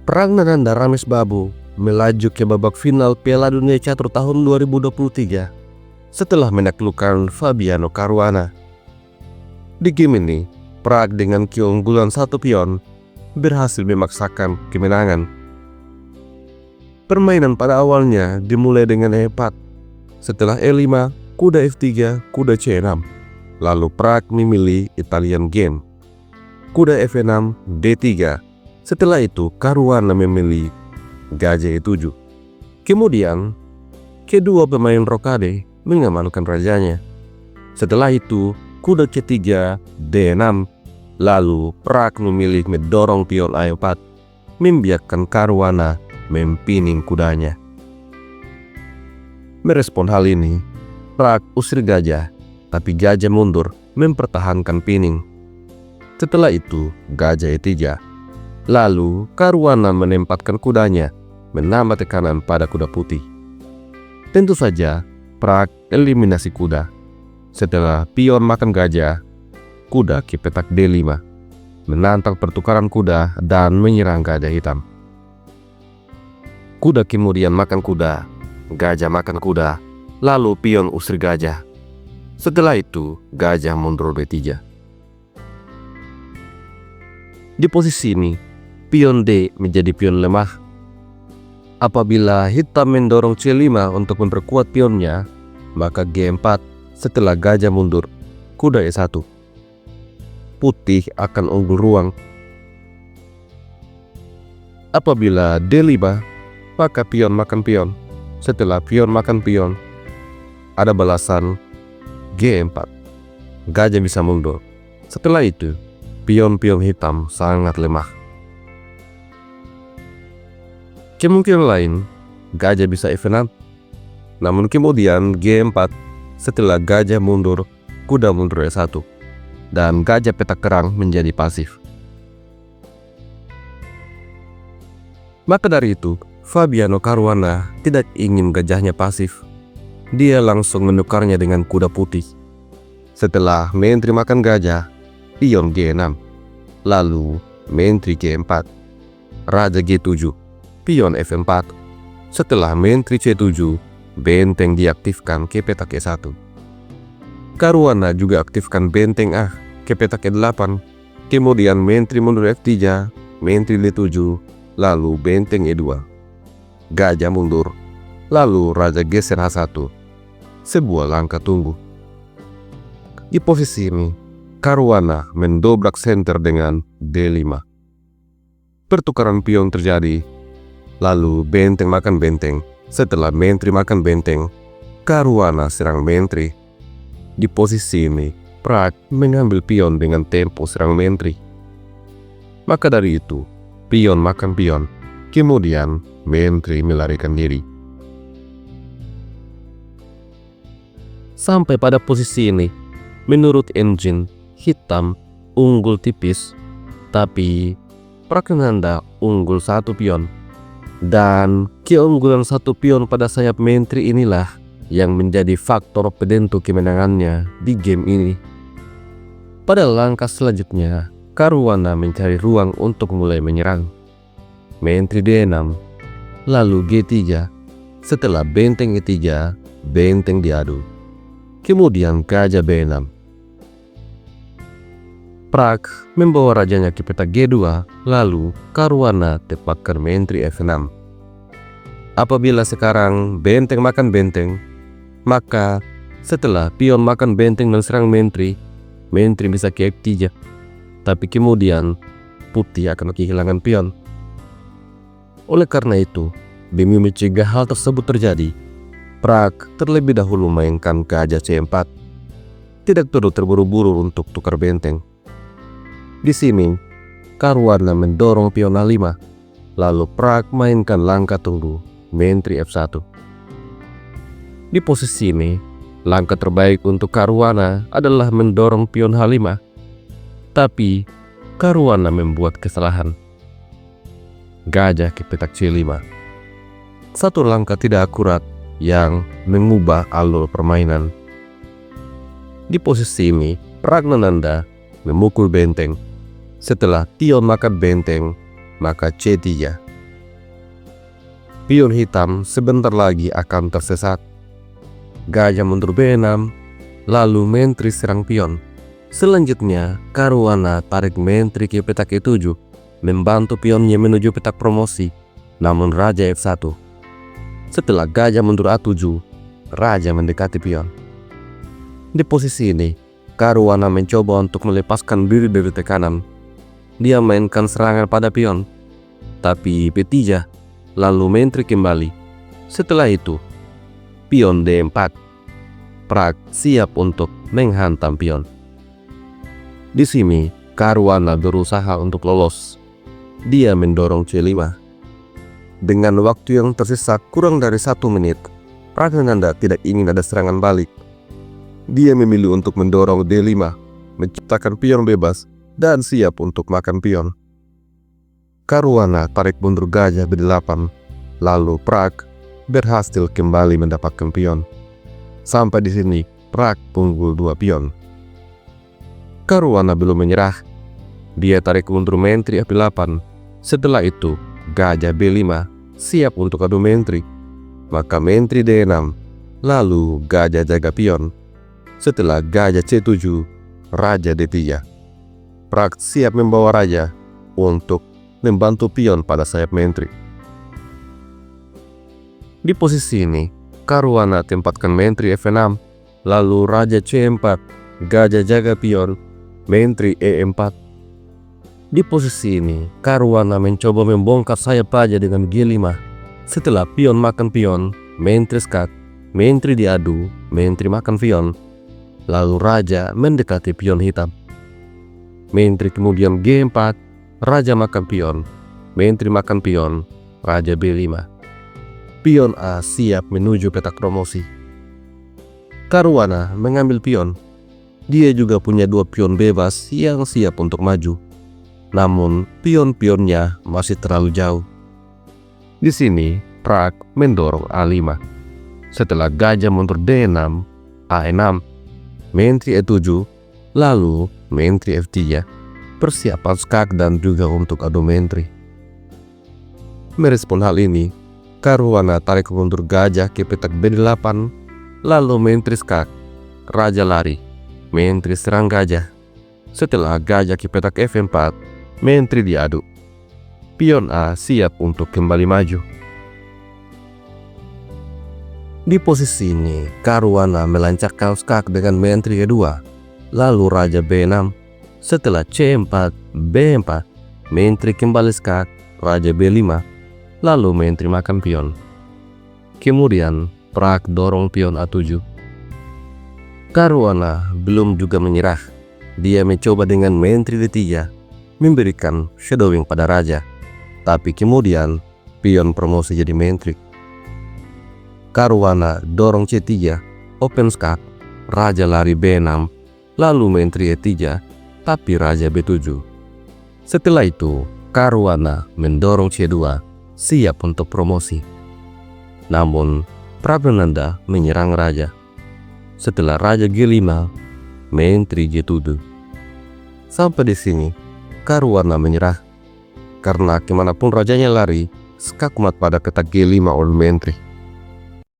Pragnanandha Ramesbabu melaju ke babak final Piala Dunia Catur tahun 2023 setelah menaklukkan Fabiano Caruana. Di game ini, Prag dengan keunggulan satu pion berhasil memaksakan kemenangan. Permainan pada awalnya dimulai dengan E4, setelah E5, kuda F3, kuda C6. Lalu Prag memilih Italian game, kuda F6, D3. Setelah itu Caruana memilih gajah E7. Kemudian, kedua pemain rokade mengamankan rajanya. Setelah itu kuda C3, D6. Lalu Prag memilih mendorong pion A4, membiarkan Caruana mempining kudanya. Merespon hal ini, Prag usir gajah, tapi gajah mundur mempertahankan pining. Setelah itu gajah E3. Lalu Caruana menempatkan kudanya, menambah tekanan pada kuda putih. Tentu saja Prag eliminasi kuda. Setelah pion makan gajah, kuda ke petak D5, menantang pertukaran kuda dan menyerang gajah hitam. Kuda kemudian makan kuda, gajah makan kuda, lalu pion usir gajah. Setelah itu gajah mundur B3. Di posisi ini, pion D menjadi pion lemah. Apabila hitam mendorong C5 untuk memperkuat pionnya, maka G4 setelah gajah mundur, kuda E1. Putih akan unggul ruang. Apabila D5, maka pion makan pion. Setelah pion makan pion, ada balasan G4. Gajah bisa mundur. Setelah itu, pion-pion hitam sangat lemah. Kemungkinan lain, gajah bisa F6. Namun kemudian G4, setelah gajah mundur, kuda mundur E1. Dan gajah petak kerang menjadi pasif. Maka dari itu, Fabiano Caruana tidak ingin gajahnya pasif. Dia langsung menukarnya dengan kuda putih. Setelah menteri makan gajah, pion G6. Lalu menteri G4. Raja G7, pion F4. Setelah menteri C7, benteng diaktifkan ke petak E1. Caruana juga aktifkan benteng A ke petak E8, kemudian menteri mundur F3, menteri D7, lalu benteng E2. Gajah mundur, lalu raja geser H1. Sebuah langkah tunggu. Di posisi ini, Caruana mendobrak senter dengan D5. Pertukaran pion terjadi, lalu benteng makan benteng. Setelah menteri makan benteng, Caruana serang menteri. Di posisi ini, Prag mengambil pion dengan tempo serang menteri. Maka dari itu, pion makan pion, kemudian menteri melarikan diri. Sampai pada posisi ini, menurut engine, hitam unggul tipis, tapi Pragnanandha unggul satu pion. Dan keunggulan satu pion pada sayap menteri inilah yang menjadi faktor penentu kemenangannya di game ini. Pada langkah selanjutnya, Caruana mencari ruang untuk mulai menyerang. Menteri D6, lalu G3. Setelah benteng E3, benteng diadu. Kemudian gajah B6. Prag membawa rajanya ke petak G2, lalu Caruana tepatkan menteri F6. Apabila sekarang benteng makan benteng, maka setelah pion makan benteng dan serang menteri, menteri bisa ke F3. Tapi kemudian putih akan kehilangan pion. Oleh karena itu, demi mencegah hal tersebut terjadi, Prag terlebih dahulu mainkan gajah C4. Tidak perlu terburu-buru untuk tukar benteng. Di sini, Caruana mendorong pion A5, lalu Prag mainkan langkah tunggu, menteri F1. Di posisi ini, langkah terbaik untuk Caruana adalah mendorong pion H5. Tapi, Caruana membuat kesalahan. Gajah ke petak C5. Satu langkah tidak akurat yang mengubah alur permainan. Di posisi ini, Pragnanandha memukul benteng. Setelah pion makan benteng, maka C3, Pion hitam sebentar lagi akan tersesat. Gajah mundur B6, lalu menteri serang pion. Selanjutnya, Caruana tarik menteri ke petak E7, membantu pionnya menuju petak promosi, namun raja F1. Setelah gajah mundur A7, raja mendekati pion. Di posisi ini, Caruana mencoba untuk melepaskan diri dari tekanan. Dia mainkan serangan pada pion, tapi B3, lalu menteri kembali. Setelah itu, pion D4. Prag siap untuk menghantam pion. Di sini, Caruana berusaha untuk lolos. Dia mendorong C5. Dengan waktu yang tersisa kurang dari 1 menit, Pragnananda tidak ingin ada serangan balik. Dia memilih untuk mendorong D5, menciptakan pion bebas, dan siap untuk makan pion. Caruana tarik mundur gajah B8, lalu Prag berhasil kembali mendapatkan pion. Sampai di sini, Prag unggul 2 pion. Caruana belum menyerah. Dia tarik mundur menteri F8. Setelah itu, gajah B5 siap untuk adu menteri. Maka menteri D6, lalu gajah jaga pion. Setelah gajah C7, raja D3. Prag siap membawa raja untuk membantu pion pada sayap menteri. Di posisi ini, Caruana tempatkan menteri F6, lalu raja C4, gajah jaga pion, menteri E4. Di posisi ini, Caruana mencoba membongkar sayap raja dengan G5. Setelah pion makan pion, menteri skat, menteri diadu, menteri makan pion, lalu raja mendekati pion hitam. Menteri kemudian G4, raja makan pion, menteri makan pion, raja B5. Pion A siap menuju petak promosi. Caruana mengambil pion. Dia juga punya 2 pion bebas yang siap untuk maju. Namun, pion-pionnya masih terlalu jauh. Di sini, Prag mendorong A5. Setelah gajah mundur D6, A6, menteri E7, lalu menteri F3, persiapan skak dan juga untuk adu menteri. Merespon hal ini, Caruana tarik mundur gajah ke petak B8, lalu menteri skak, raja lari, menteri serang gajah. Setelah gajah ke petak F4, menteri diadu. Pion A siap untuk kembali maju. Di posisi ini, Caruana melancarkan skak dengan menteri kedua, lalu raja B6. Setelah C4, B4, menteri kembali skak, raja B5, lalu menteri makan pion. Kemudian, Prag dorong pion A7. Caruana belum juga menyerah. Dia mencoba dengan menteri D3, memberikan shadowing pada raja. Tapi kemudian, pion promosi jadi menteri. Caruana dorong C3, open skak, raja lari B6, lalu menteri E3, tapi raja B7. Setelah itu, Caruana mendorong C2, siap untuk promosi. Namun, Pragnananda menyerang raja. Setelah raja G5, menteri G7. Sampai di sini, Caruana menyerah. Karena kemanapun rajanya lari, skak kumat pada petak G5 oleh menteri.